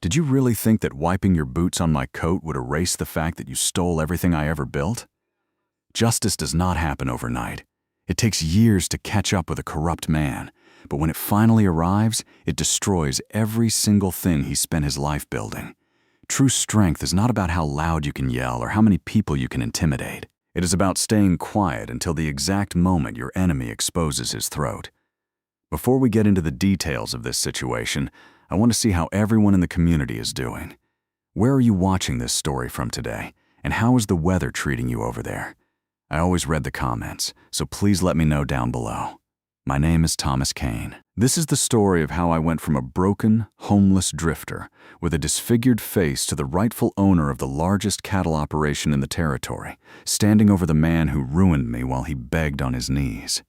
Did you really think that wiping your boots on my coat would erase the fact that you stole everything I ever built? Justice does not happen overnight. It takes years to catch up with a corrupt man, but when it finally arrives, it destroys every single thing he spent his life building. True strength is not about how loud you can yell or how many people you can intimidate. It is about staying quiet until the exact moment your enemy exposes his throat. Before we get into the details of this situation, I want to see how everyone in the community is doing. Where are you watching this story from today, and how is the weather treating you over there? I always read the comments, so please let me know down below. My name is Thomas Kane. This is the story of how I went from a broken, homeless drifter with a disfigured face to the rightful owner of the largest cattle operation in the territory, standing over the man who ruined me while he begged on his knees.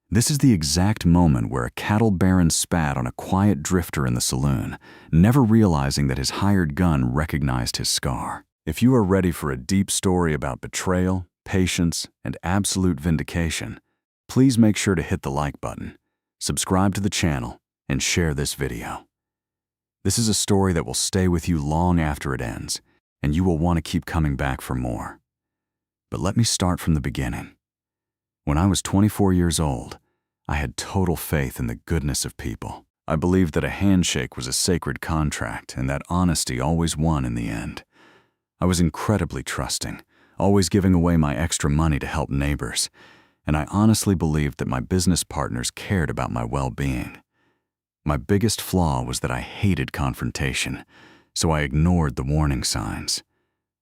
This is the exact moment where a cattle baron spat on a quiet drifter in the saloon, never realizing that his hired gun recognized his scar. If you are ready for a deep story about betrayal, patience, and absolute vindication, please make sure to hit the like button, subscribe to the channel, and share this video. This is a story that will stay with you long after it ends, and you will want to keep coming back for more. But let me start from the beginning. When I was 24 years old, I had total faith in the goodness of people. I believed that a handshake was a sacred contract and that honesty always won in the end. I was incredibly trusting, always giving away my extra money to help neighbors, and I honestly believed that my business partners cared about my well-being. My biggest flaw was that I hated confrontation, so I ignored the warning signs.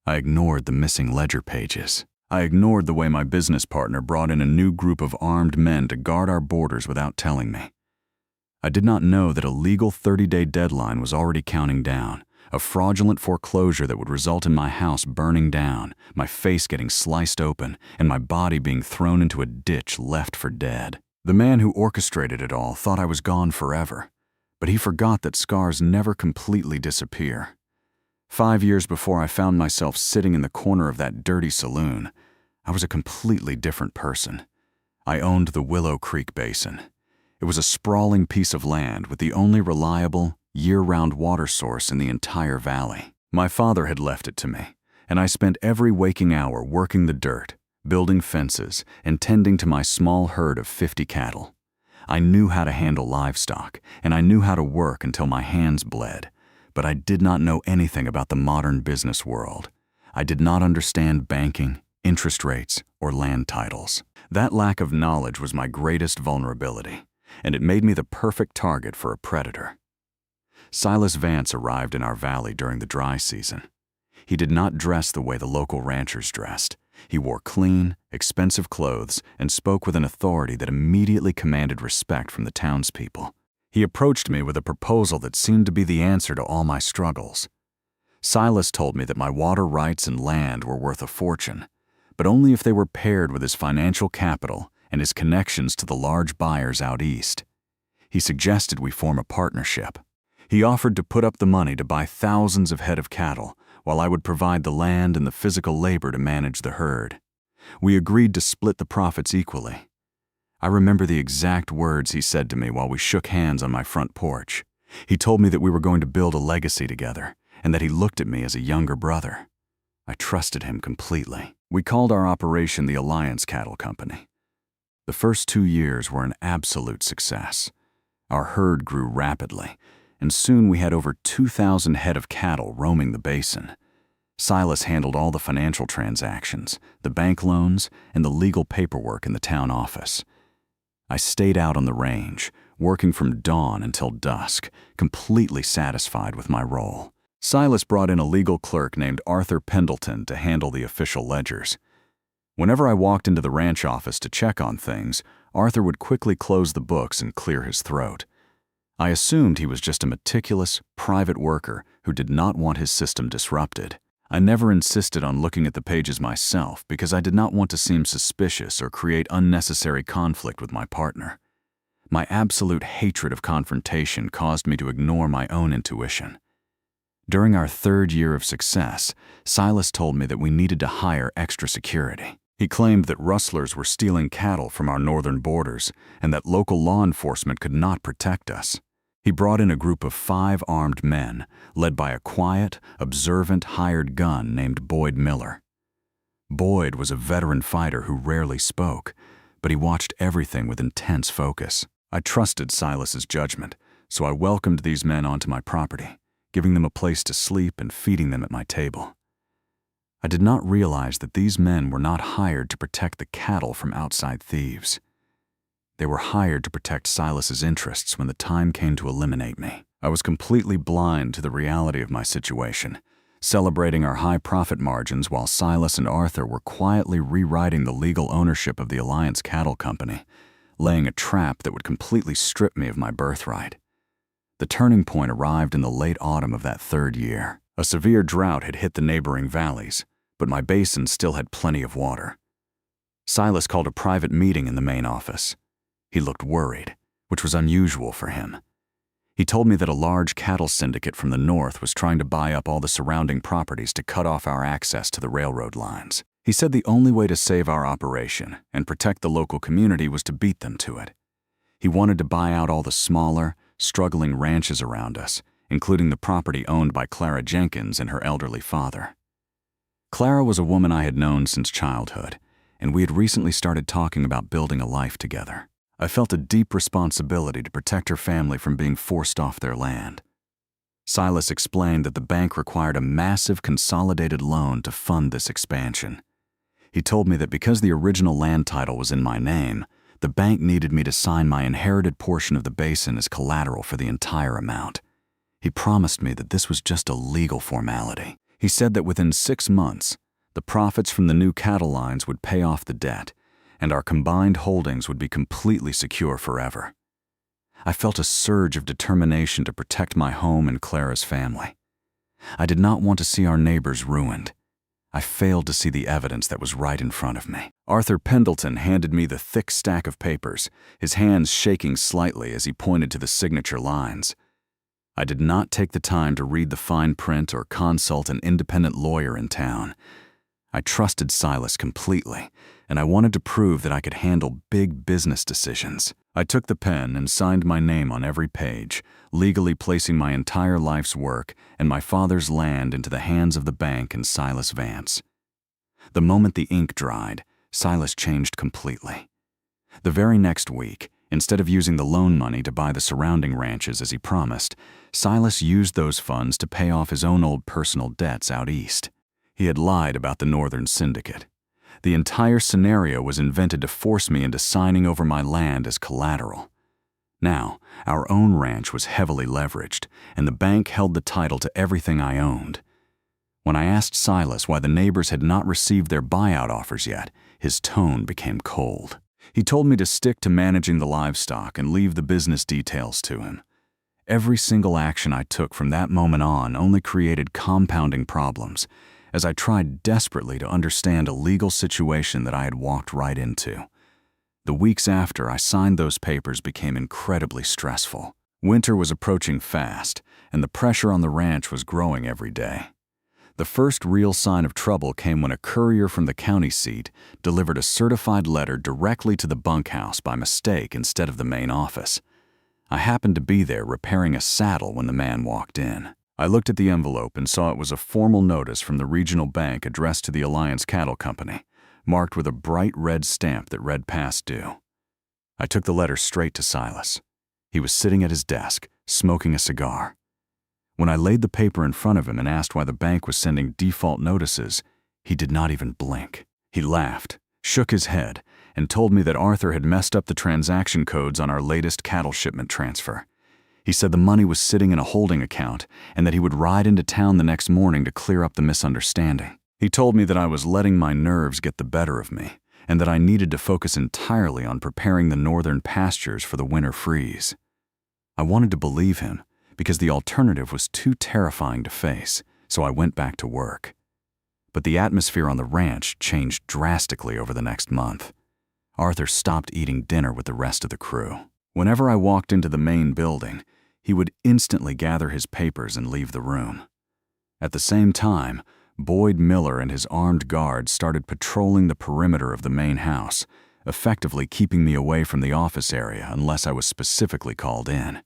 I ignored the missing ledger pages. I ignored the way my business partner brought in a new group of armed men to guard our borders without telling me. I did not know that a legal 30-day deadline was already counting down, a fraudulent foreclosure that would result in my house burning down, my face getting sliced open, and my body being thrown into a ditch left for dead. The man who orchestrated it all thought I was gone forever, but he forgot that scars never completely disappear. 5 years before I found myself sitting in the corner of that dirty saloon, I was a completely different person. I owned the Willow Creek Basin. It was a sprawling piece of land with the only reliable, year-round water source in the entire valley. My father had left it to me, and I spent every waking hour working the dirt, building fences, and tending to my small herd of 50 cattle. I knew how to handle livestock, and I knew how to work until my hands bled, but I did not know anything about the modern business world. I did not understand banking, interest rates, or land titles. That lack of knowledge was my greatest vulnerability, and it made me the perfect target for a predator. Silas Vance arrived in our valley during the dry season. He did not dress the way the local ranchers dressed. He wore clean, expensive clothes and spoke with an authority that immediately commanded respect from the townspeople. He approached me with a proposal that seemed to be the answer to all my struggles. Silas told me that my water rights and land were worth a fortune, but only if they were paired with his financial capital and his connections to the large buyers out east. He suggested we form a partnership. He offered to put up the money to buy thousands of head of cattle, while I would provide the land and the physical labor to manage the herd. We agreed to split the profits equally. I remember the exact words he said to me while we shook hands on my front porch. He told me that we were going to build a legacy together, and that he looked at me as a younger brother. I trusted him completely. We called our operation the Alliance Cattle Company. The first 2 years were an absolute success. Our herd grew rapidly, and soon we had over 2,000 head of cattle roaming the basin. Silas handled all the financial transactions, the bank loans, and the legal paperwork in the town office. I stayed out on the range, working from dawn until dusk, completely satisfied with my role. Silas brought in a legal clerk named Arthur Pendleton to handle the official ledgers. Whenever I walked into the ranch office to check on things, Arthur would quickly close the books and clear his throat. I assumed he was just a meticulous, private worker who did not want his system disrupted. I never insisted on looking at the pages myself because I did not want to seem suspicious or create unnecessary conflict with my partner. My absolute hatred of confrontation caused me to ignore my own intuition. During our 3rd year of success, Silas told me that we needed to hire extra security. He claimed that rustlers were stealing cattle from our northern borders and that local law enforcement could not protect us. He brought in a group of 5 armed men, led by a quiet, observant hired gun named Boyd Miller. Boyd was a veteran fighter who rarely spoke, but he watched everything with intense focus. I trusted Silas's judgment, so I welcomed these men onto my property, giving them a place to sleep and feeding them at my table. I did not realize that these men were not hired to protect the cattle from outside thieves. They were hired to protect Silas's interests when the time came to eliminate me. I was completely blind to the reality of my situation, celebrating our high profit margins while Silas and Arthur were quietly rewriting the legal ownership of the Alliance Cattle Company, laying a trap that would completely strip me of my birthright. The turning point arrived in the late autumn of that 3rd year. A severe drought had hit the neighboring valleys, but my basin still had plenty of water. Silas called a private meeting in the main office. He looked worried, which was unusual for him. He told me that a large cattle syndicate from the north was trying to buy up all the surrounding properties to cut off our access to the railroad lines. He said the only way to save our operation and protect the local community was to beat them to it. He wanted to buy out all the smaller, struggling ranches around us, including the property owned by Clara Jenkins and her elderly father. Clara was a woman I had known since childhood, and we had recently started talking about building a life together. I felt a deep responsibility to protect her family from being forced off their land. Silas explained that the bank required a massive consolidated loan to fund this expansion. He told me that because the original land title was in my name, the bank needed me to sign my inherited portion of the basin as collateral for the entire amount. He promised me that this was just a legal formality. He said that within 6 months, the profits from the new cattle lines would pay off the debt, and our combined holdings would be completely secure forever. I felt a surge of determination to protect my home and Clara's family. I did not want to see our neighbors ruined. I failed to see the evidence that was right in front of me. Arthur Pendleton handed me the thick stack of papers, his hands shaking slightly as he pointed to the signature lines. I did not take the time to read the fine print or consult an independent lawyer in town. I trusted Silas completely, and I wanted to prove that I could handle big business decisions. I took the pen and signed my name on every page, legally placing my entire life's work and my father's land into the hands of the bank and Silas Vance. The moment the ink dried, Silas changed completely. The very next week, instead of using the loan money to buy the surrounding ranches as he promised, Silas used those funds to pay off his own old personal debts out east. He had lied about the Northern Syndicate. The entire scenario was invented to force me into signing over my land as collateral. Now, our own ranch was heavily leveraged, and the bank held the title to everything I owned. When I asked Silas why the neighbors had not received their buyout offers yet, his tone became cold. He told me to stick to managing the livestock and leave the business details to him. Every single action I took from that moment on only created compounding problems, as I tried desperately to understand a legal situation that I had walked right into. The weeks after I signed those papers became incredibly stressful. Winter was approaching fast, and the pressure on the ranch was growing every day. The first real sign of trouble came when a courier from the county seat delivered a certified letter directly to the bunkhouse by mistake instead of the main office. I happened to be there repairing a saddle when the man walked in. I looked at the envelope and saw it was a formal notice from the regional bank addressed to the Alliance Cattle Company, marked with a bright red stamp that read past due. I took the letter straight to Silas. He was sitting at his desk, smoking a cigar. When I laid the paper in front of him and asked why the bank was sending default notices, he did not even blink. He laughed, shook his head, and told me that Arthur had messed up the transaction codes on our latest cattle shipment transfer. He said the money was sitting in a holding account and that he would ride into town the next morning to clear up the misunderstanding. He told me that I was letting my nerves get the better of me and that I needed to focus entirely on preparing the northern pastures for the winter freeze. I wanted to believe him because the alternative was too terrifying to face, so I went back to work. But the atmosphere on the ranch changed drastically over the next month. Arthur stopped eating dinner with the rest of the crew. Whenever I walked into the main building, he would instantly gather his papers and leave the room. At the same time, Boyd Miller and his armed guards started patrolling the perimeter of the main house, effectively keeping me away from the office area unless I was specifically called in.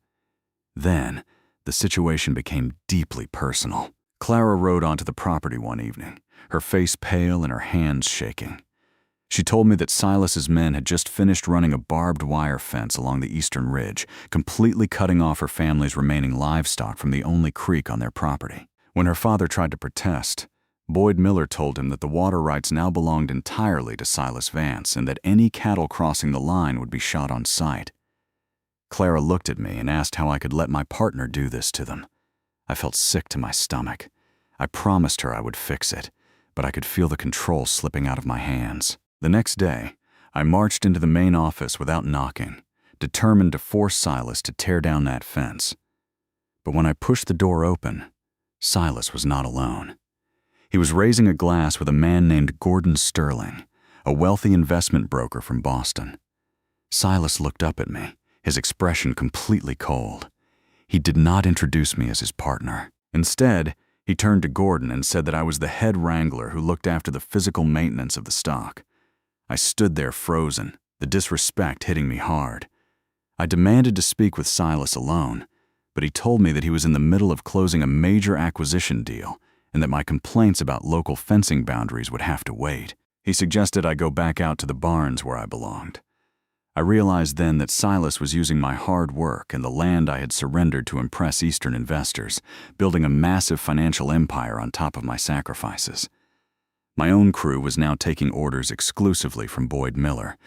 Then, the situation became deeply personal. Clara rode onto the property one evening, her face pale and her hands shaking. She told me that Silas's men had just finished running a barbed wire fence along the eastern ridge, completely cutting off her family's remaining livestock from the only creek on their property. When her father tried to protest, Boyd Miller told him that the water rights now belonged entirely to Silas Vance and that any cattle crossing the line would be shot on sight. Clara looked at me and asked how I could let my partner do this to them. I felt sick to my stomach. I promised her I would fix it, but I could feel the control slipping out of my hands. The next day, I marched into the main office without knocking, determined to force Silas to tear down that fence. But when I pushed the door open, Silas was not alone. He was raising a glass with a man named Gordon Sterling, a wealthy investment broker from Boston. Silas looked up at me, his expression completely cold. He did not introduce me as his partner. Instead, he turned to Gordon and said that I was the head wrangler who looked after the physical maintenance of the stock. I stood there frozen, the disrespect hitting me hard. I demanded to speak with Silas alone, but he told me that he was in the middle of closing a major acquisition deal and that my complaints about local fencing boundaries would have to wait. He suggested I go back out to the barns where I belonged. I realized then that Silas was using my hard work and the land I had surrendered to impress Eastern investors, building a massive financial empire on top of my sacrifices. My own crew was now taking orders exclusively from Boyd Miller,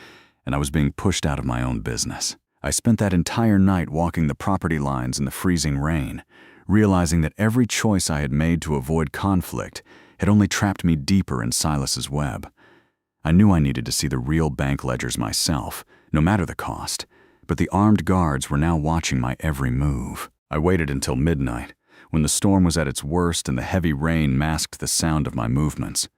and I was being pushed out of my own business. I spent that entire night walking the property lines in the freezing rain, realizing that every choice I had made to avoid conflict had only trapped me deeper in Silas's web. I knew I needed to see the real bank ledgers myself, no matter the cost, but the armed guards were now watching my every move. I waited until midnight, when the storm was at its worst and the heavy rain masked the sound of my movements.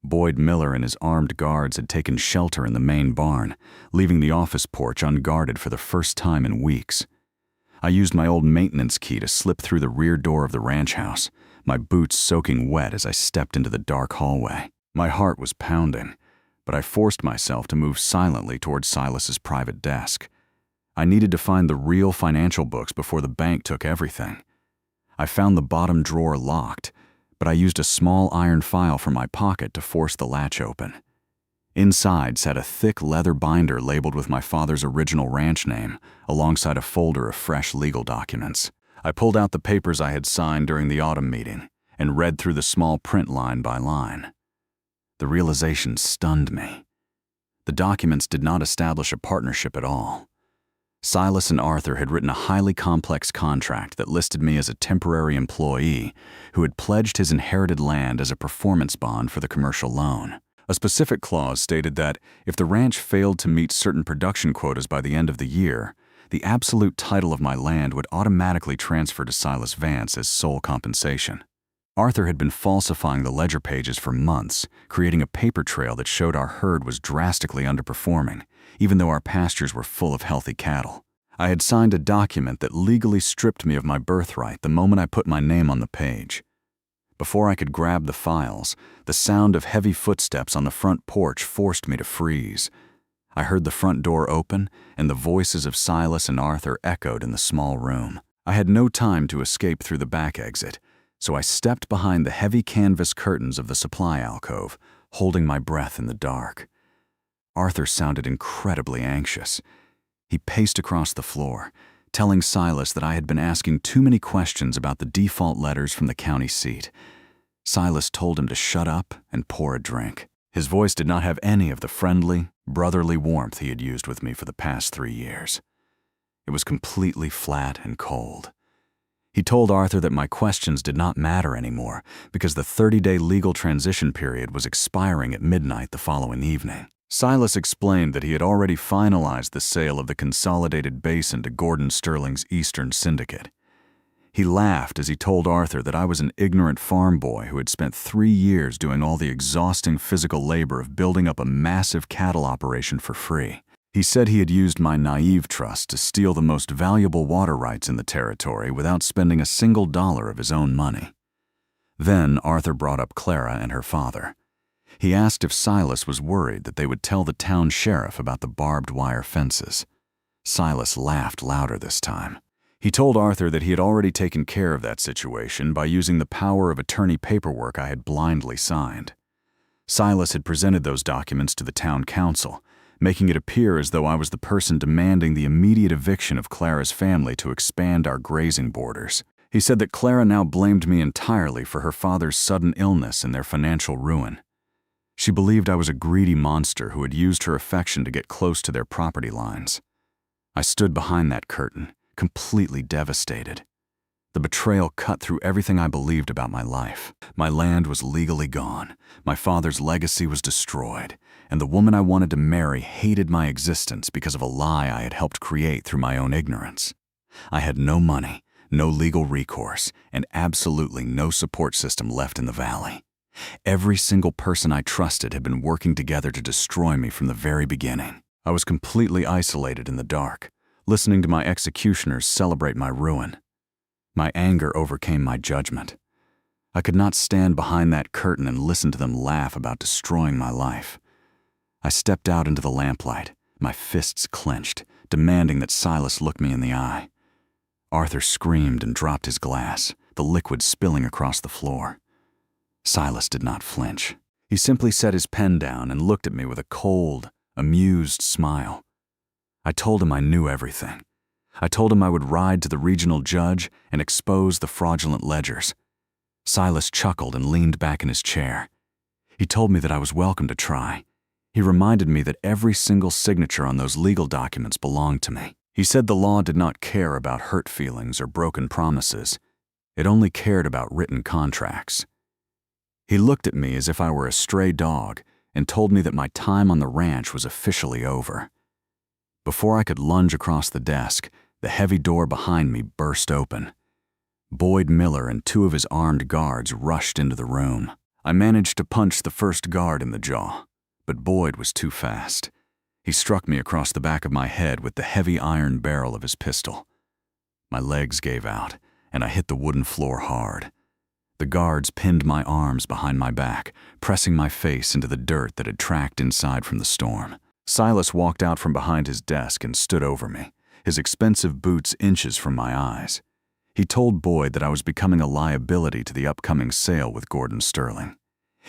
Boyd Miller and his armed guards had taken shelter in the main barn, leaving the office porch unguarded for the first time in weeks. I used my old maintenance key to slip through the rear door of the ranch house, my boots soaking wet as I stepped into the dark hallway. My heart was pounding, but I forced myself to move silently towards Silas's private desk. I needed to find the real financial books before the bank took everything. I found the bottom drawer locked, but I used a small iron file from my pocket to force the latch open. Inside sat a thick leather binder labeled with my father's original ranch name, alongside a folder of fresh legal documents. I pulled out the papers I had signed during the autumn meeting and read through the small print line by line. The realization stunned me. The documents did not establish a partnership at all. Silas and Arthur had written a highly complex contract that listed me as a temporary employee who had pledged his inherited land as a performance bond for the commercial loan. A specific clause stated that if the ranch failed to meet certain production quotas by the end of the year, the absolute title of my land would automatically transfer to Silas Vance as sole compensation. Arthur had been falsifying the ledger pages for months, creating a paper trail that showed our herd was drastically underperforming, even though our pastures were full of healthy cattle. I had signed a document that legally stripped me of my birthright the moment I put my name on the page. Before I could grab the files, the sound of heavy footsteps on the front porch forced me to freeze. I heard the front door open, and the voices of Silas and Arthur echoed in the small room. I had no time to escape through the back exit, so I stepped behind the heavy canvas curtains of the supply alcove, holding my breath in the dark. Arthur sounded incredibly anxious. He paced across the floor, telling Silas that I had been asking too many questions about the default letters from the county seat. Silas told him to shut up and pour a drink. His voice did not have any of the friendly, brotherly warmth he had used with me for the past 3 years. It was completely flat and cold. He told Arthur that my questions did not matter anymore because the 30-day legal transition period was expiring at midnight the following evening. Silas explained that he had already finalized the sale of the consolidated basin to Gordon Sterling's Eastern Syndicate. He laughed as he told Arthur that I was an ignorant farm boy who had spent 3 years doing all the exhausting physical labor of building up a massive cattle operation for free. He said he had used my naive trust to steal the most valuable water rights in the territory without spending a single dollar of his own money. Then Arthur brought up Clara and her father. He asked if Silas was worried that they would tell the town sheriff about the barbed wire fences. Silas laughed louder this time. He told Arthur that he had already taken care of that situation by using the power of attorney paperwork I had blindly signed. Silas had presented those documents to the town council, making it appear as though I was the person demanding the immediate eviction of Clara's family to expand our grazing borders. He said that Clara now blamed me entirely for her father's sudden illness and their financial ruin. She believed I was a greedy monster who had used her affection to get close to their property lines. I stood behind that curtain, completely devastated. The betrayal cut through everything I believed about my life. My land was legally gone, my father's legacy was destroyed, and the woman I wanted to marry hated my existence because of a lie I had helped create through my own ignorance. I had no money, no legal recourse, and absolutely no support system left in the valley. Every single person I trusted had been working together to destroy me from the very beginning. I was completely isolated in the dark, listening to my executioners celebrate my ruin. My anger overcame my judgment. I could not stand behind that curtain and listen to them laugh about destroying my life. I stepped out into the lamplight, my fists clenched, demanding that Silas look me in the eye. Arthur screamed and dropped his glass, the liquid spilling across the floor. Silas did not flinch. He simply set his pen down and looked at me with a cold, amused smile. I told him I knew everything. I told him I would ride to the regional judge and expose the fraudulent ledgers. Silas chuckled and leaned back in his chair. He told me that I was welcome to try. He reminded me that every single signature on those legal documents belonged to me. He said the law did not care about hurt feelings or broken promises. It only cared about written contracts. He looked at me as if I were a stray dog and told me that my time on the ranch was officially over. Before I could lunge across the desk, the heavy door behind me burst open. Boyd Miller and 2 of his armed guards rushed into the room. I managed to punch the first guard in the jaw, but Boyd was too fast. He struck me across the back of my head with the heavy iron barrel of his pistol. My legs gave out, and I hit the wooden floor hard. The guards pinned my arms behind my back, pressing my face into the dirt that had tracked inside from the storm. Silas walked out from behind his desk and stood over me, his expensive boots inches from my eyes. He told Boyd that I was becoming a liability to the upcoming sale with Gordon Sterling.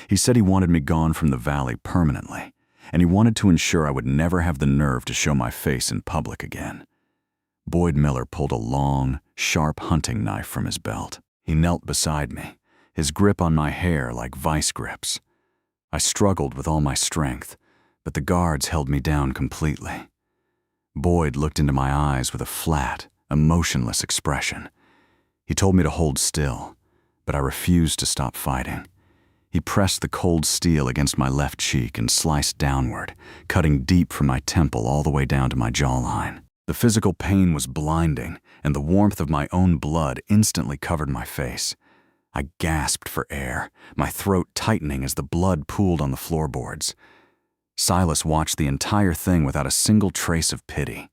He said he wanted me gone from the valley permanently, and he wanted to ensure I would never have the nerve to show my face in public again. Boyd Miller pulled a long, sharp hunting knife from his belt. He knelt beside me, his grip on my hair like vice grips. I struggled with all my strength, but the guards held me down completely. Boyd looked into my eyes with a flat, emotionless expression. He told me to hold still, but I refused to stop fighting. He pressed the cold steel against my left cheek and sliced downward, cutting deep from my temple all the way down to my jawline. The physical pain was blinding, and the warmth of my own blood instantly covered my face. I gasped for air, my throat tightening as the blood pooled on the floorboards. Silas watched the entire thing without a single trace of pity.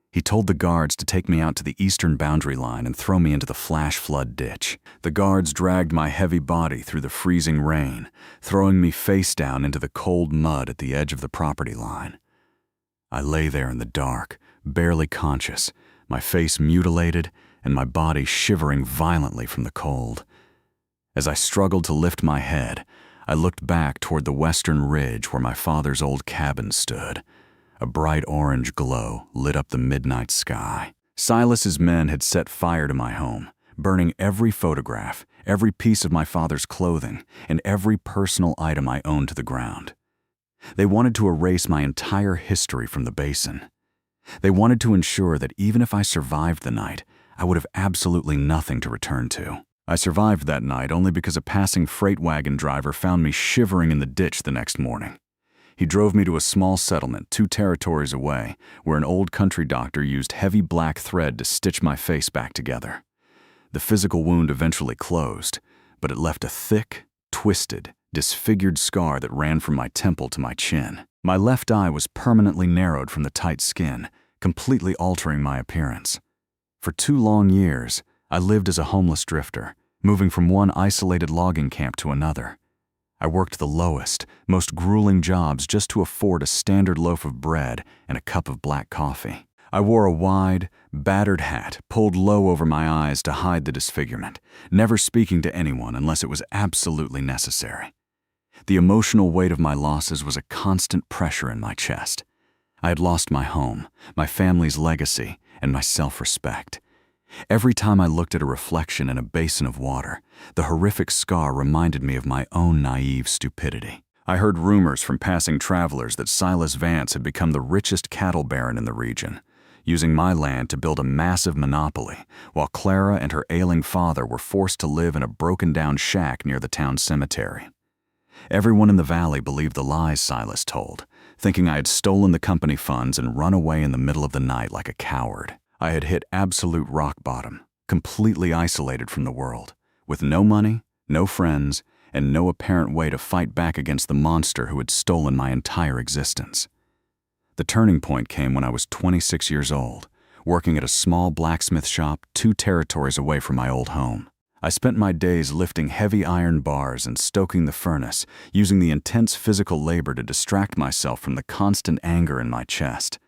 He told the guards to take me out to the eastern boundary line and throw me into the flash flood ditch. The guards dragged my heavy body through the freezing rain, throwing me face down into the cold mud at the edge of the property line. I lay there in the dark, barely conscious, my face mutilated and my body shivering violently from the cold. As I struggled to lift my head, I looked back toward the western ridge where my father's old cabin stood. A bright orange glow lit up the midnight sky. Silas's men had set fire to my home, burning every photograph, every piece of my father's clothing, and every personal item I owned to the ground. They wanted to erase my entire history from the basin. They wanted to ensure that even if I survived the night, I would have absolutely nothing to return to. I survived that night only because a passing freight wagon driver found me shivering in the ditch the next morning. He drove me to a small settlement 2 territories away, where an old country doctor used heavy black thread to stitch my face back together. The physical wound eventually closed, but it left a thick, twisted, disfigured scar that ran from my temple to my chin. My left eye was permanently narrowed from the tight skin, completely altering my appearance. For 2 long years, I lived as a homeless drifter, moving from one isolated logging camp to another. I worked the lowest, most grueling jobs just to afford a standard loaf of bread and a cup of black coffee. I wore a wide, battered hat pulled low over my eyes to hide the disfigurement, never speaking to anyone unless it was absolutely necessary. The emotional weight of my losses was a constant pressure in my chest. I had lost my home, my family's legacy, and my self-respect. Every time I looked at a reflection in a basin of water, the horrific scar reminded me of my own naive stupidity. I heard rumors from passing travelers that Silas Vance had become the richest cattle baron in the region, using my land to build a massive monopoly, while Clara and her ailing father were forced to live in a broken-down shack near the town cemetery. Everyone in the valley believed the lies Silas told, thinking I had stolen the company funds and run away in the middle of the night like a coward. I had hit absolute rock bottom, completely isolated from the world, with no money, no friends, and no apparent way to fight back against the monster who had stolen my entire existence. The turning point came when I was 26 years old, working at a small blacksmith shop 2 territories away from my old home. I spent my days lifting heavy iron bars and stoking the furnace, using the intense physical labor to distract myself from the constant anger in my chest.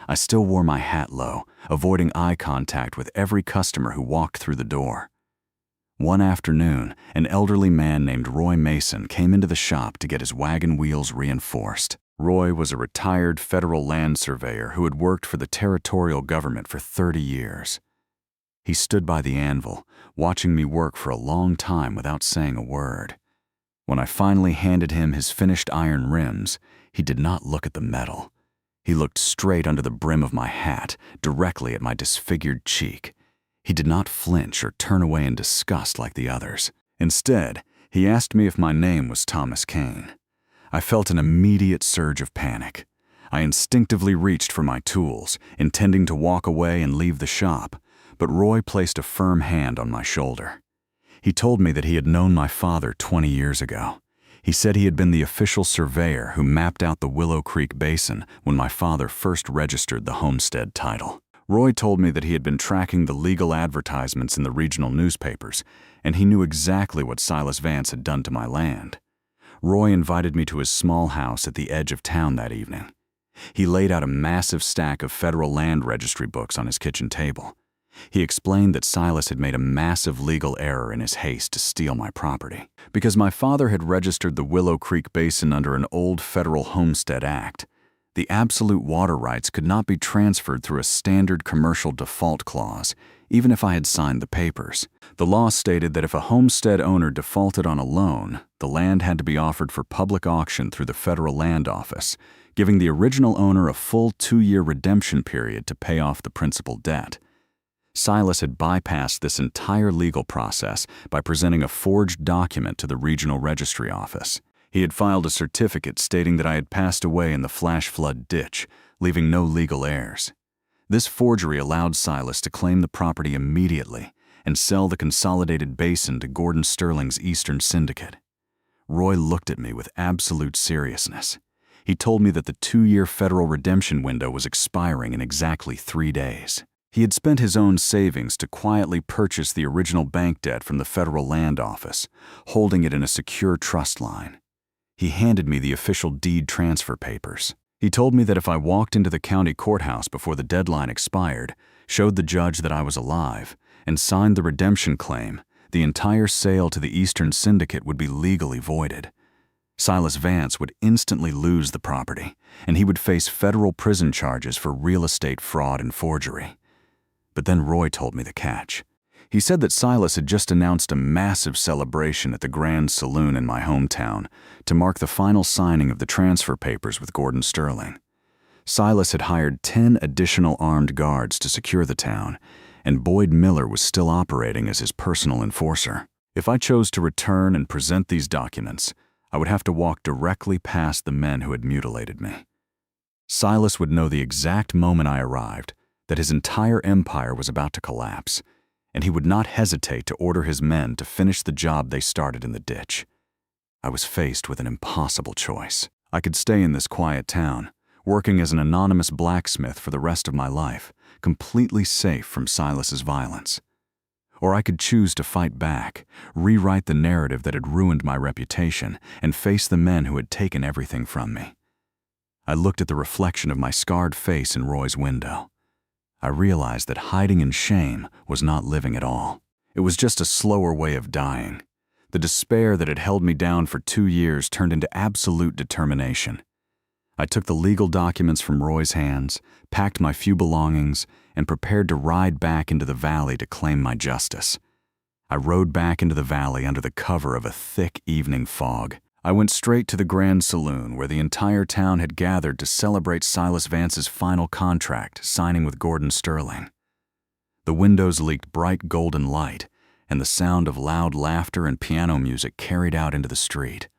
I still wore my hat low, avoiding eye contact with every customer who walked through the door. One afternoon, an elderly man named Roy Mason came into the shop to get his wagon wheels reinforced. Roy was a retired federal land surveyor who had worked for the territorial government for 30 years. He stood by the anvil, watching me work for a long time without saying a word. When I finally handed him his finished iron rims, he did not look at the metal. He looked straight under the brim of my hat, directly at my disfigured cheek. He did not flinch or turn away in disgust like the others. Instead, he asked me if my name was Thomas Kane. I felt an immediate surge of panic. I instinctively reached for my tools, intending to walk away and leave the shop, but Roy placed a firm hand on my shoulder. He told me that he had known my father 20 years ago. He said he had been the official surveyor who mapped out the Willow Creek Basin when my father first registered the homestead title. Roy told me that he had been tracking the legal advertisements in the regional newspapers, and he knew exactly what Silas Vance had done to my land. Roy invited me to his small house at the edge of town that evening. He laid out a massive stack of federal land registry books on his kitchen table. He explained that Silas had made a massive legal error in his haste to steal my property. Because my father had registered the Willow Creek Basin under an old federal Homestead Act, the absolute water rights could not be transferred through a standard commercial default clause, even if I had signed the papers. The law stated that if a homestead owner defaulted on a loan, the land had to be offered for public auction through the Federal Land Office, giving the original owner a full 2-year redemption period to pay off the principal debt. Silas had bypassed this entire legal process by presenting a forged document to the regional registry office. He had filed a certificate stating that I had passed away in the flash flood ditch, leaving no legal heirs. This forgery allowed Silas to claim the property immediately and sell the consolidated basin to Gordon Sterling's Eastern Syndicate. Roy looked at me with absolute seriousness. He told me that the 2-year federal redemption window was expiring in exactly 3 days. He had spent his own savings to quietly purchase the original bank debt from the Federal Land Office, holding it in a secure trust line. He handed me the official deed transfer papers. He told me that if I walked into the county courthouse before the deadline expired, showed the judge that I was alive, and signed the redemption claim, the entire sale to the Eastern Syndicate would be legally voided. Silas Vance would instantly lose the property, and he would face federal prison charges for real estate fraud and forgery. But then Roy told me the catch. He said that Silas had just announced a massive celebration at the Grand Saloon in my hometown to mark the final signing of the transfer papers with Gordon Sterling. Silas had hired 10 additional armed guards to secure the town, and Boyd Miller was still operating as his personal enforcer. If I chose to return and present these documents, I would have to walk directly past the men who had mutilated me. Silas would know the exact moment I arrived that his entire empire was about to collapse, and he would not hesitate to order his men to finish the job they started in the ditch. I was faced with an impossible choice. I could stay in this quiet town, working as an anonymous blacksmith for the rest of my life, completely safe from Silas's violence. Or I could choose to fight back, rewrite the narrative that had ruined my reputation, and face the men who had taken everything from me. I looked at the reflection of my scarred face in Roy's window. I realized that hiding in shame was not living at all. It was just a slower way of dying. The despair that had held me down for 2 years turned into absolute determination. I took the legal documents from Roy's hands, packed my few belongings, and prepared to ride back into the valley to claim my justice. I rode back into the valley under the cover of a thick evening fog. I went straight to the Grand Saloon, where the entire town had gathered to celebrate Silas Vance's final contract, signing with Gordon Sterling. The windows leaked bright golden light, and the sound of loud laughter and piano music carried out into the street.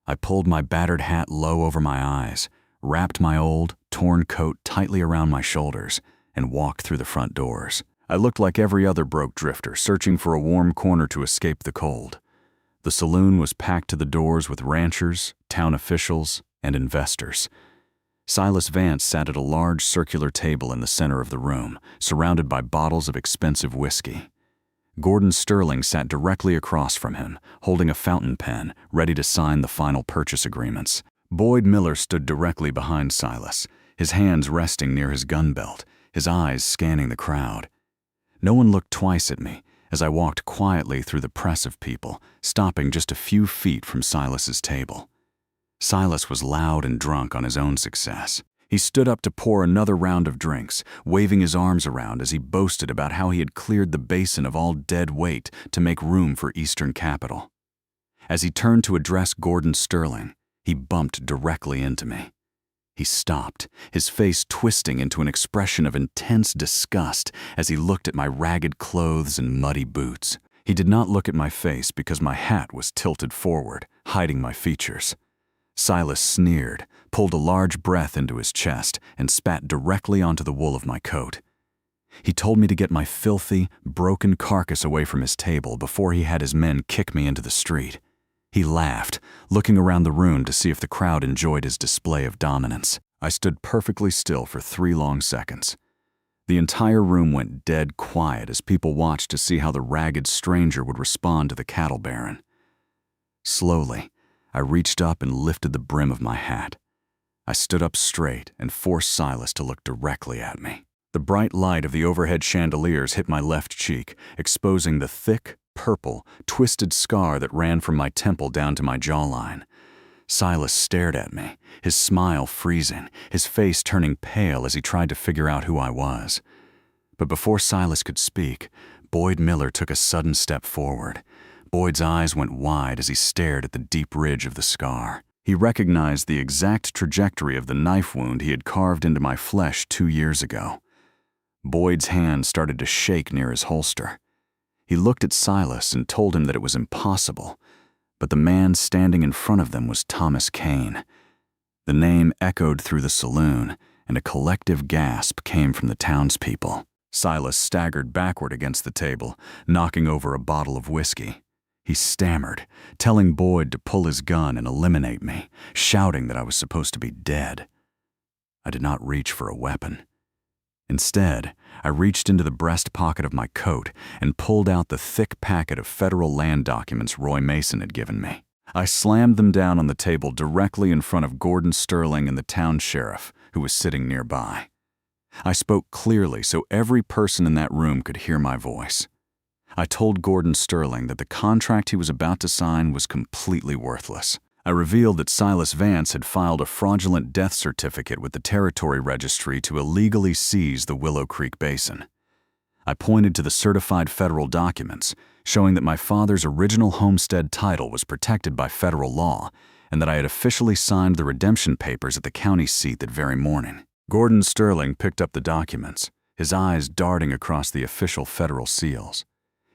I pulled my battered hat low over my eyes, wrapped my old, torn coat tightly around my shoulders, and walked through the front doors. I looked like every other broke drifter, searching for a warm corner to escape the cold. The saloon was packed to the doors with ranchers, town officials, and investors. Silas Vance sat at a large circular table in the center of the room, surrounded by bottles of expensive whiskey. Gordon Sterling sat directly across from him, holding a fountain pen, ready to sign the final purchase agreements. Boyd Miller stood directly behind Silas, his hands resting near his gun belt, his eyes scanning the crowd. No one looked twice at me as I walked quietly through the press of people, stopping just a few feet from Silas's table. Silas was loud and drunk on his own success. He stood up to pour another round of drinks, waving his arms around as he boasted about how he had cleared the basin of all dead weight to make room for Eastern capital. As he turned to address Gordon Sterling, he bumped directly into me. He stopped, his face twisting into an expression of intense disgust as he looked at my ragged clothes and muddy boots. He did not look at my face because my hat was tilted forward, hiding my features. Silas sneered, pulled a large breath into his chest, and spat directly onto the wool of my coat. He told me to get my filthy, broken carcass away from his table before he had his men kick me into the street. He laughed, looking around the room to see if the crowd enjoyed his display of dominance. I stood perfectly still for 3 long seconds. The entire room went dead quiet as people watched to see how the ragged stranger would respond to the cattle baron. Slowly, I reached up and lifted the brim of my hat. I stood up straight and forced Silas to look directly at me. The bright light of the overhead chandeliers hit my left cheek, exposing the thick, purple, twisted scar that ran from my temple down to my jawline. Silas stared at me, his smile freezing, his face turning pale as he tried to figure out who I was. But before Silas could speak, Boyd Miller took a sudden step forward. Boyd's eyes went wide as he stared at the deep ridge of the scar. He recognized the exact trajectory of the knife wound he had carved into my flesh 2 years ago. Boyd's hand started to shake near his holster. He looked at Silas and told him that it was impossible, but the man standing in front of them was Thomas Kane. The name echoed through the saloon, and a collective gasp came from the townspeople. Silas staggered backward against the table, knocking over a bottle of whiskey. He stammered, telling Boyd to pull his gun and eliminate me, shouting that I was supposed to be dead. I did not reach for a weapon. Instead, I reached into the breast pocket of my coat and pulled out the thick packet of federal land documents Roy Mason had given me. I slammed them down on the table directly in front of Gordon Sterling and the town sheriff, who was sitting nearby. I spoke clearly so every person in that room could hear my voice. I told Gordon Sterling that the contract he was about to sign was completely worthless. I revealed that Silas Vance had filed a fraudulent death certificate with the Territory Registry to illegally seize the Willow Creek Basin. I pointed to the certified federal documents, showing that my father's original homestead title was protected by federal law and that I had officially signed the redemption papers at the county seat that very morning. Gordon Sterling picked up the documents, his eyes darting across the official federal seals.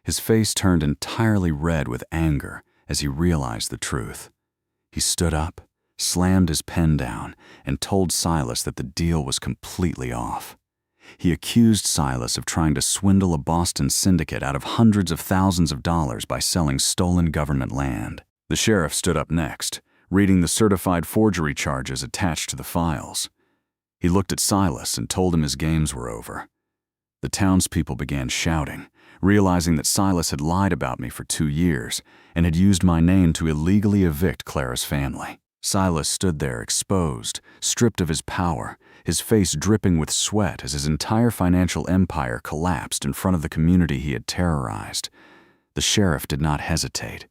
His face turned entirely red with anger as he realized the truth. He stood up, slammed his pen down, and told Silas that the deal was completely off. He accused Silas of trying to swindle a Boston syndicate out of hundreds of thousands of dollars by selling stolen government land. The sheriff stood up next, reading the certified forgery charges attached to the files. He looked at Silas and told him his games were over. The townspeople began shouting, realizing that Silas had lied about me for 2 years and had used my name to illegally evict Clara's family. Silas stood there exposed, stripped of his power, his face dripping with sweat as his entire financial empire collapsed in front of the community he had terrorized. The sheriff did not hesitate.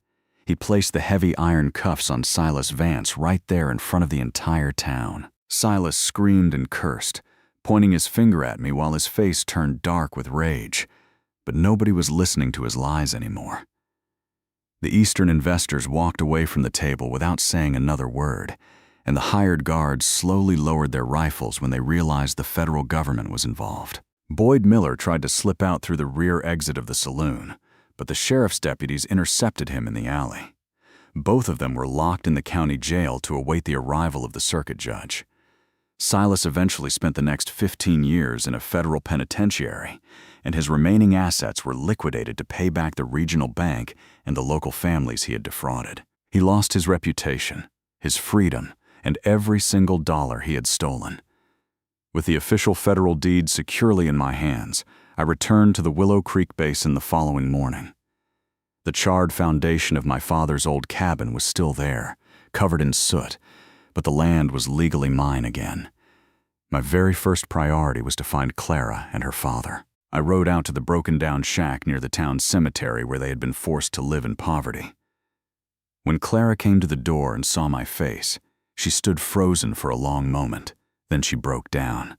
He placed the heavy iron cuffs on Silas Vance right there in front of the entire town. Silas screamed and cursed, pointing his finger at me while his face turned dark with rage. But nobody was listening to his lies anymore. The Eastern investors walked away from the table without saying another word, and the hired guards slowly lowered their rifles when they realized the federal government was involved. Boyd Miller tried to slip out through the rear exit of the saloon, but the sheriff's deputies intercepted him in the alley. Both of them were locked in the county jail to await the arrival of the circuit judge. Silas eventually spent the next 15 years in a federal penitentiary, and his remaining assets were liquidated to pay back the regional bank and the local families he had defrauded. He lost his reputation, his freedom, and every single dollar he had stolen. With the official federal deed securely in my hands, I returned to the Willow Creek Basin the following morning. The charred foundation of my father's old cabin was still there, covered in soot, but the land was legally mine again. My very first priority was to find Clara and her father. I rode out to the broken-down shack near the town cemetery where they had been forced to live in poverty. When Clara came to the door and saw my face, she stood frozen for a long moment. Then she broke down.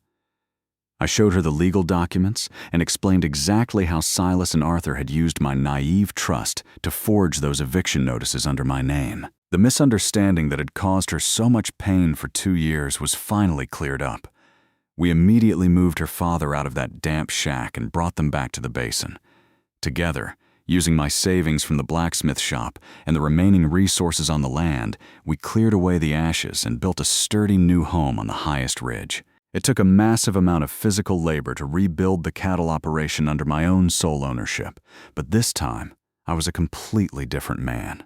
I showed her the legal documents and explained exactly how Silas and Arthur had used my naive trust to forge those eviction notices under my name. The misunderstanding that had caused her so much pain for 2 years was finally cleared up. We immediately moved her father out of that damp shack and brought them back to the basin. Together, using my savings from the blacksmith shop and the remaining resources on the land, we cleared away the ashes and built a sturdy new home on the highest ridge. It took a massive amount of physical labor to rebuild the cattle operation under my own sole ownership, but this time, I was a completely different man.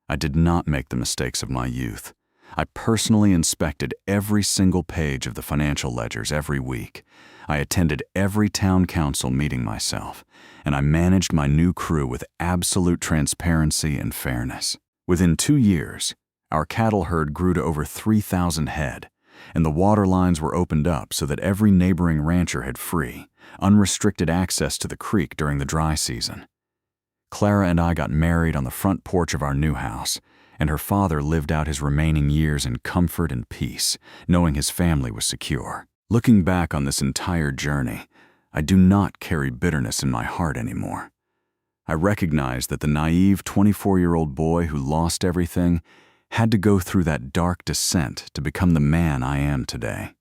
I did not make the mistakes of my youth. I personally inspected every single page of the financial ledgers every week. I attended every town council meeting myself, and I managed my new crew with absolute transparency and fairness. Within 2 years, our cattle herd grew to over 3,000 head, and the water lines were opened up so that every neighboring rancher had free, unrestricted access to the creek during the dry season. Clara and I got married on the front porch of our new house, and her father lived out his remaining years in comfort and peace, knowing his family was secure. Looking back on this entire journey, I do not carry bitterness in my heart anymore. I recognize that the naive 24-year-old boy who lost everything had to go through that dark descent to become the man I am today.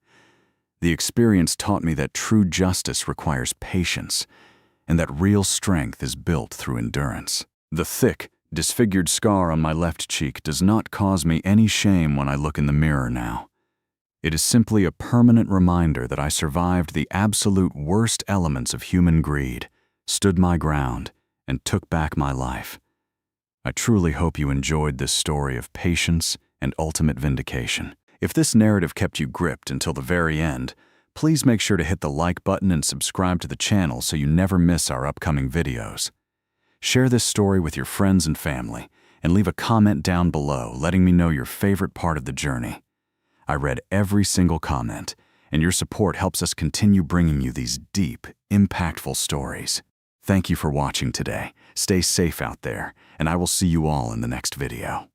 The experience taught me that true justice requires patience, and that real strength is built through endurance. The thick, disfigured scar on my left cheek does not cause me any shame when I look in the mirror now. It is simply a permanent reminder that I survived the absolute worst elements of human greed, stood my ground, and took back my life. I truly hope you enjoyed this story of patience and ultimate vindication. If this narrative kept you gripped until the very end, please make sure to hit the like button and subscribe to the channel so you never miss our upcoming videos. Share this story with your friends and family, and leave a comment down below letting me know your favorite part of the journey. I read every single comment, and your support helps us continue bringing you these deep, impactful stories. Thank you for watching today. Stay safe out there, and I will see you all in the next video.